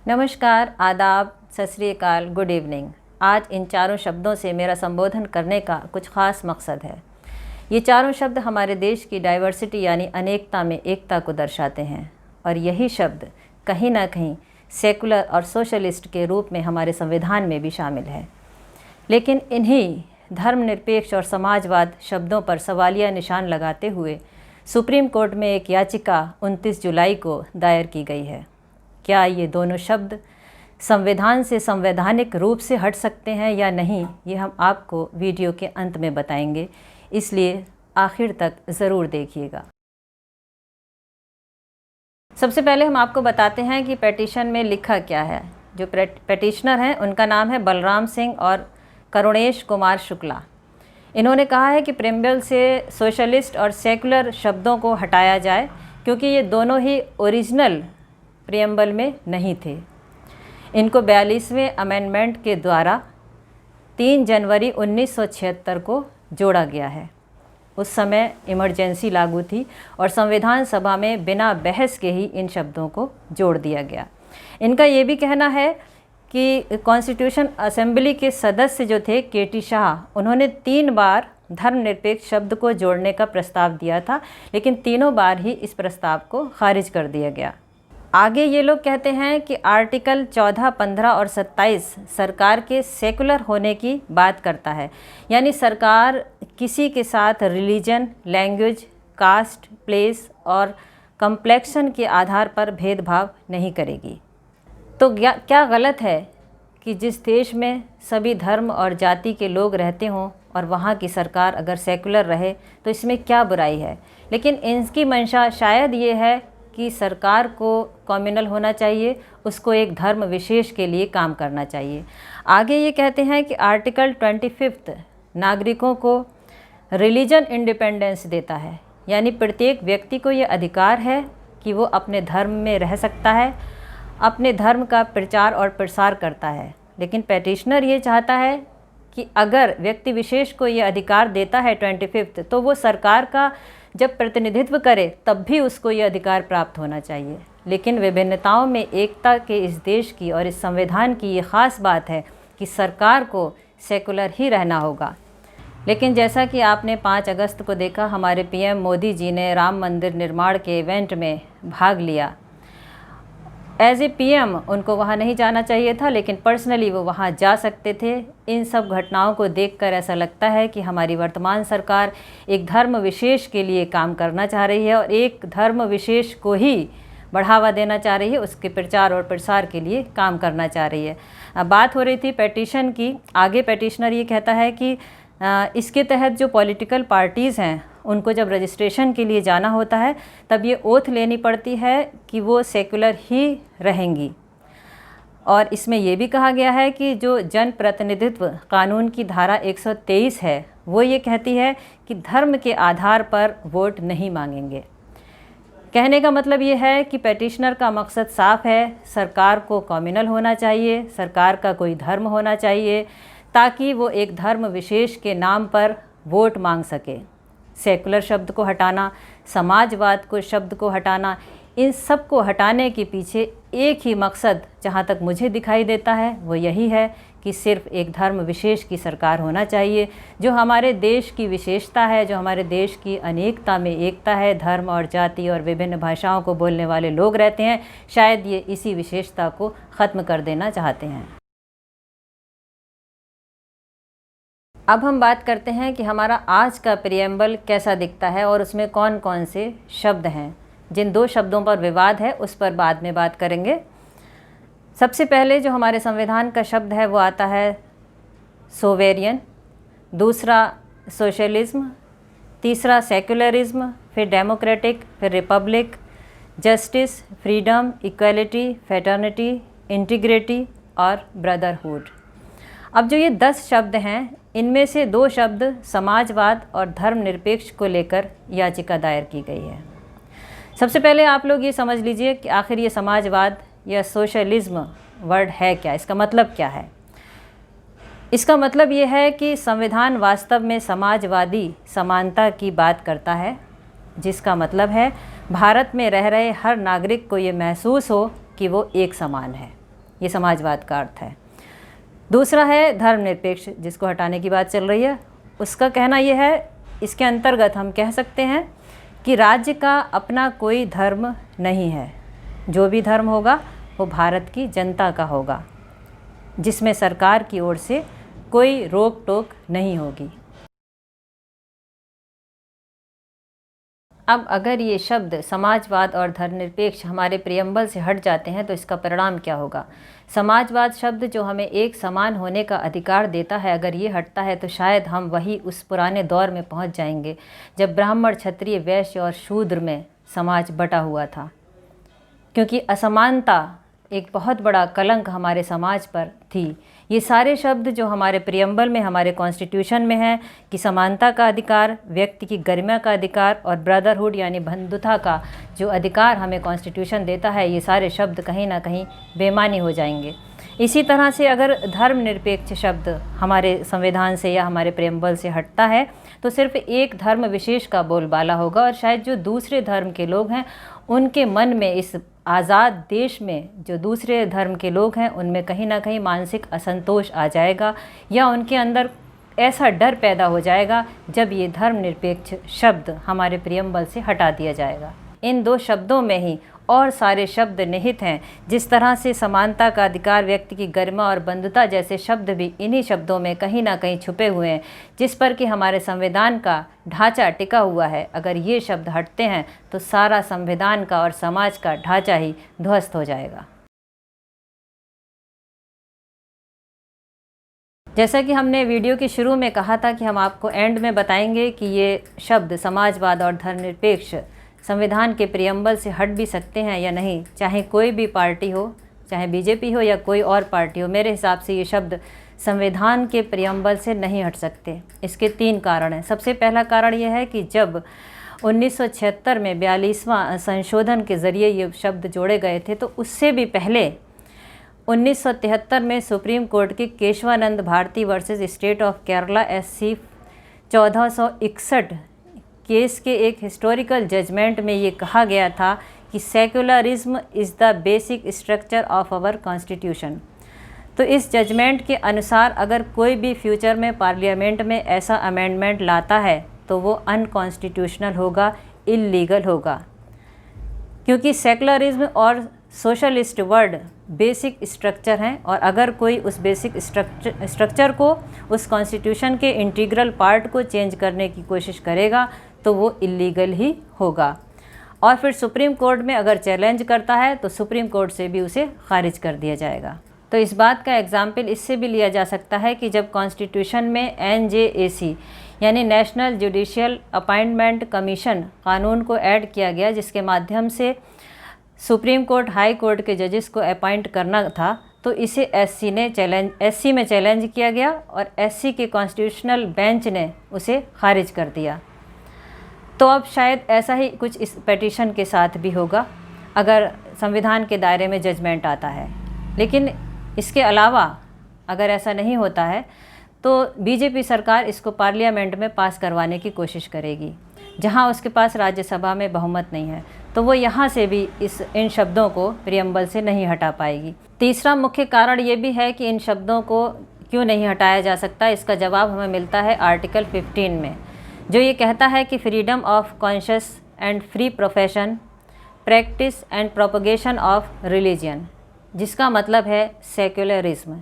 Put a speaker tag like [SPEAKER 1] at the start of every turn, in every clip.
[SPEAKER 1] नमस्कार, आदाब, सत श्री अकाल, गुड इवनिंग। आज इन चारों शब्दों से मेरा संबोधन करने का कुछ ख़ास मकसद है। ये चारों शब्द हमारे देश की डाइवर्सिटी यानी अनेकता में एकता को दर्शाते हैं और यही शब्द कहीं ना कहीं सेकुलर और सोशलिस्ट के रूप में हमारे संविधान में भी शामिल है। लेकिन इन्हीं धर्मनिरपेक्ष और समाजवाद शब्दों पर सवालिया निशान लगाते हुए सुप्रीम कोर्ट में एक याचिका 29 जुलाई को दायर की गई है। क्या ये दोनों शब्द संविधान से संवैधानिक रूप से हट सकते हैं या नहीं, ये हम आपको वीडियो के अंत में बताएंगे, इसलिए आखिर तक ज़रूर देखिएगा। सबसे पहले हम आपको बताते हैं कि पेटिशन में लिखा क्या है। जो पेटिशनर हैं उनका नाम है बलराम सिंह और करुणेश कुमार शुक्ला। इन्होंने कहा है कि प्रेम्बल से सोशलिस्ट और सेकुलर शब्दों को हटाया जाए क्योंकि ये दोनों ही ओरिजिनल प्रियम्बल में नहीं थे। इनको 42वें अमेंडमेंट के द्वारा 3 जनवरी 1976 को जोड़ा गया है। उस समय इमरजेंसी लागू थी और संविधान सभा में बिना बहस के ही इन शब्दों को जोड़ दिया गया। इनका ये भी कहना है कि कॉन्स्टिट्यूशन असेंबली के सदस्य जो थे केटी शाह, उन्होंने 3 बार धर्मनिरपेक्ष शब्द को जोड़ने का प्रस्ताव दिया था, लेकिन तीनों बार ही इस प्रस्ताव को खारिज कर दिया गया। आगे ये लोग कहते हैं कि आर्टिकल 14, 15 और 27 सरकार के सेकुलर होने की बात करता है, यानी सरकार किसी के साथ रिलीजन, लैंग्वेज, कास्ट, प्लेस और कम्प्लेक्शन के आधार पर भेदभाव नहीं करेगी। तो क्या गलत है कि जिस देश में सभी धर्म और जाति के लोग रहते हों और वहाँ की सरकार अगर सेकुलर रहे तो इसमें क्या बुराई है। लेकिन इनकी मंशा शायद ये है कि सरकार को कम्युनल होना चाहिए, उसको एक धर्म विशेष के लिए काम करना चाहिए। आगे ये कहते हैं कि आर्टिकल 25 नागरिकों को रिलीजन इंडिपेंडेंस देता है, यानी प्रत्येक व्यक्ति को ये अधिकार है कि वो अपने धर्म में रह सकता है, अपने धर्म का प्रचार और प्रसार करता है। लेकिन पेटिशनर ये चाहता है कि अगर व्यक्ति विशेष को ये अधिकार देता है 25, तो वो सरकार का जब प्रतिनिधित्व करे तब भी उसको ये अधिकार प्राप्त होना चाहिए। लेकिन विभिन्नताओं में एकता के इस देश की और इस संविधान की ये ख़ास बात है कि सरकार को सेकुलर ही रहना होगा। लेकिन जैसा कि आपने 5 अगस्त को देखा, हमारे पीएम मोदी जी ने राम मंदिर निर्माण के इवेंट में भाग लिया। एज ए पीएम उनको वहाँ नहीं जाना चाहिए था, लेकिन पर्सनली वो वहाँ जा सकते थे। इन सब घटनाओं को देखकर ऐसा लगता है कि हमारी वर्तमान सरकार एक धर्म विशेष के लिए काम करना चाह रही है और एक धर्म विशेष को ही बढ़ावा देना चाह रही है, उसके प्रचार और प्रसार के लिए काम करना चाह रही है। अब बात हो रही थी पेटिशन की। आगे पेटिशनर ये कहता है कि इसके तहत जो पॉलिटिकल पार्टीज़ हैं उनको जब रजिस्ट्रेशन के लिए जाना होता है तब ये ओथ लेनी पड़ती है कि वो सेकुलर ही रहेंगी। और इसमें ये भी कहा गया है कि जो जन प्रतिनिधित्व कानून की धारा 123 है वो ये कहती है कि धर्म के आधार पर वोट नहीं मांगेंगे। कहने का मतलब ये है कि पेटिशनर का मकसद साफ है, सरकार को कम्युनल होना चाहिए, सरकार का कोई धर्म होना चाहिए ताकि वो एक धर्म विशेष के नाम पर वोट मांग सके। सेकुलर शब्द को हटाना, समाजवाद को शब्द को हटाना, इन सब को हटाने के पीछे एक ही मकसद जहाँ तक मुझे दिखाई देता है वो यही है कि सिर्फ एक धर्म विशेष की सरकार होना चाहिए। जो हमारे देश की विशेषता है, जो हमारे देश की अनेकता में एकता है, धर्म और जाति और विभिन्न भाषाओं को बोलने वाले लोग रहते हैं, शायद ये इसी विशेषता को ख़त्म कर देना चाहते हैं। अब हम बात करते हैं कि हमारा आज का प्रियम्बल कैसा दिखता है और उसमें कौन कौन से शब्द हैं। जिन 2 शब्दों पर विवाद है उस पर बाद में बात करेंगे। सबसे पहले जो हमारे संविधान का शब्द है वो आता है सोवेरियन, दूसरा सोशलिज्म, तीसरा सेकुलरिज्म, फिर डेमोक्रेटिक, फिर Republic, justice, freedom, equality, fraternity, integrity और ब्रदरहुड। अब जो ये 10 शब्द हैं इनमें से 2 शब्द समाजवाद और धर्मनिरपेक्ष को लेकर याचिका दायर की गई है। सबसे पहले आप लोग ये समझ लीजिए कि आखिर ये समाजवाद या सोशलिज्म वर्ड है क्या, इसका मतलब क्या है। इसका मतलब ये है कि संविधान वास्तव में समाजवादी समानता की बात करता है, जिसका मतलब है भारत में रह रहे हर नागरिक को ये महसूस हो कि वो एक समान है। ये समाजवाद का अर्थ है। दूसरा है धर्मनिरपेक्ष, जिसको हटाने की बात चल रही है। उसका कहना यह है, इसके अंतर्गत हम कह सकते हैं कि राज्य का अपना कोई धर्म नहीं है, जो भी धर्म होगा वो भारत की जनता का होगा, जिसमें सरकार की ओर से कोई रोक टोक नहीं होगी। अब अगर ये शब्द समाजवाद और धर्मनिरपेक्ष हमारे प्रियम्बल से हट जाते हैं तो इसका परिणाम क्या होगा? समाजवाद शब्द जो हमें एक समान होने का अधिकार देता है, अगर ये हटता है तो शायद हम वही उस पुराने दौर में पहुंच जाएंगे जब ब्राह्मण, क्षत्रिय, वैश्य और शूद्र में समाज बटा हुआ था। क्योंकि असमानता एक बहुत बड़ा कलंक हमारे समाज पर थी। ये सारे शब्द जो हमारे प्रियम्बल में, हमारे कॉन्स्टिट्यूशन में हैं कि समानता का अधिकार, व्यक्ति की गरिमा का अधिकार और ब्रदरहुड यानी बंधुता का जो अधिकार हमें कॉन्स्टिट्यूशन देता है, ये सारे शब्द कहीं ना कहीं बेमानी हो जाएंगे। इसी तरह से अगर धर्मनिरपेक्ष शब्द हमारे संविधान से या हमारे प्रियम्बल से हटता है तो सिर्फ एक धर्म विशेष का बोलबाला होगा और शायद जो दूसरे धर्म के लोग हैं उनके मन में, इस आज़ाद देश में जो दूसरे धर्म के लोग हैं उनमें कहीं ना कहीं मानसिक असंतोष आ जाएगा या उनके अंदर ऐसा डर पैदा हो जाएगा जब ये धर्मनिरपेक्ष शब्द हमारे प्रियम्बल से हटा दिया जाएगा। इन दो शब्दों में ही और सारे शब्द निहित हैं। जिस तरह से समानता का अधिकार, व्यक्ति की गरिमा और बंधुता जैसे शब्द भी इन्हीं शब्दों में कहीं ना कहीं छुपे हुए हैं, जिस पर कि हमारे संविधान का ढांचा टिका हुआ है। अगर ये शब्द हटते हैं तो सारा संविधान का और समाज का ढांचा ही ध्वस्त हो जाएगा। जैसा कि हमने वीडियो के शुरू में कहा था कि हम आपको एंड में बताएंगे कि ये शब्द समाजवाद और धर्मनिरपेक्ष संविधान के प्रियम्बल से हट भी सकते हैं या नहीं, चाहे कोई भी पार्टी हो, चाहे बीजेपी हो या कोई और पार्टी हो। मेरे हिसाब से ये शब्द संविधान के प्रियम्बल से नहीं हट सकते। इसके 3 कारण हैं। सबसे पहला कारण यह है कि जब 1976 में 42वां संशोधन के ज़रिए ये शब्द जोड़े गए थे तो उससे भी पहले 1973 में सुप्रीम कोर्ट के Kesavananda Bharati versus state of Kerala SC 1461 case के एक हिस्टोरिकल जजमेंट में ये कहा गया था कि secularism is the basic structure of our constitution. तो इस जजमेंट के अनुसार अगर कोई भी फ्यूचर में पार्लियामेंट में ऐसा अमेंडमेंट लाता है तो वो अनकॉन्स्टिट्यूशनल होगा, इल्लीगल होगा, क्योंकि सेक्युलरिज्म और सोशलिस्ट वर्ड बेसिक स्ट्रक्चर हैं और अगर कोई उस बेसिक स्ट्रक्चर को, उस कॉन्स्टिट्यूशन के इंटीग्रल पार्ट को चेंज करने की कोशिश करेगा तो वो इल्लीगल ही होगा। और फिर सुप्रीम कोर्ट में अगर चैलेंज करता है तो सुप्रीम कोर्ट से भी उसे खारिज कर दिया जाएगा। तो इस बात का एग्जाम्पल इससे भी लिया जा सकता है कि जब कॉन्स्टिट्यूशन में NJAC यानी नेशनल जुडिशियल अपॉइंटमेंट कमीशन कानून को ऐड किया गया, जिसके माध्यम से सुप्रीम कोर्ट, हाई कोर्ट के जजेस को अपॉइंट करना था, तो इसे SC में चैलेंज किया गया और SC के कॉन्स्टिट्यूशनल बेंच ने उसे खारिज कर दिया। तो अब शायद ऐसा ही कुछ इस पिटीशन के साथ भी होगा अगर संविधान के दायरे में जजमेंट आता है। लेकिन इसके अलावा अगर ऐसा नहीं होता है तो बीजेपी सरकार इसको पार्लियामेंट में पास करवाने की कोशिश करेगी, जहां उसके पास राज्यसभा में बहुमत नहीं है, तो वो यहाँ से भी इन शब्दों को प्रियम्बल से नहीं हटा पाएगी। तीसरा मुख्य कारण ये भी है कि इन शब्दों को क्यों नहीं हटाया जा सकता। इसका जवाब हमें मिलता है आर्टिकल 15 में, जो ये कहता है कि freedom of conscious and free profession, practice and propagation of religion, जिसका मतलब है सेक्युलरिज्म।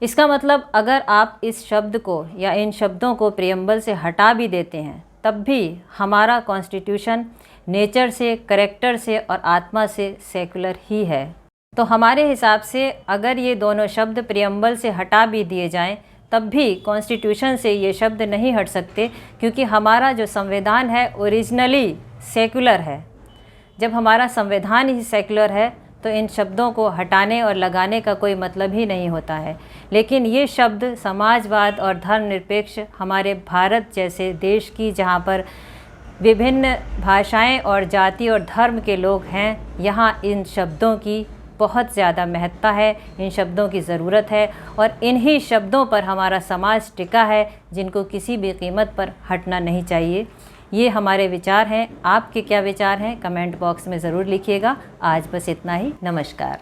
[SPEAKER 1] इसका मतलब अगर आप इस शब्द को या इन शब्दों को प्रियम्बल से हटा भी देते हैं तब भी हमारा कॉन्स्टिट्यूशन नेचर से, करैक्टर से और आत्मा से सेकुलर ही है। तो हमारे हिसाब से अगर ये दोनों शब्द प्रियम्बल से हटा भी दिए जाएं तब भी कॉन्स्टिट्यूशन से ये शब्द नहीं हट सकते, क्योंकि हमारा जो संविधान है ओरिजिनली सेकुलर है। जब हमारा संविधान ही सेकुलर है तो इन शब्दों को हटाने और लगाने का कोई मतलब ही नहीं होता है। लेकिन ये शब्द समाजवाद और धर्मनिरपेक्ष हमारे भारत जैसे देश की, जहाँ पर विभिन्न भाषाएं और जाति और धर्म के लोग हैं, यहाँ इन शब्दों की बहुत ज़्यादा महत्ता है, इन शब्दों की ज़रूरत है और इन्हीं शब्दों पर हमारा समाज टिका है, जिनको किसी भी कीमत पर हटना नहीं चाहिए। ये हमारे विचार हैं। आपके क्या विचार हैं कमेंट बॉक्स में ज़रूर लिखिएगा। आज बस इतना ही। नमस्कार।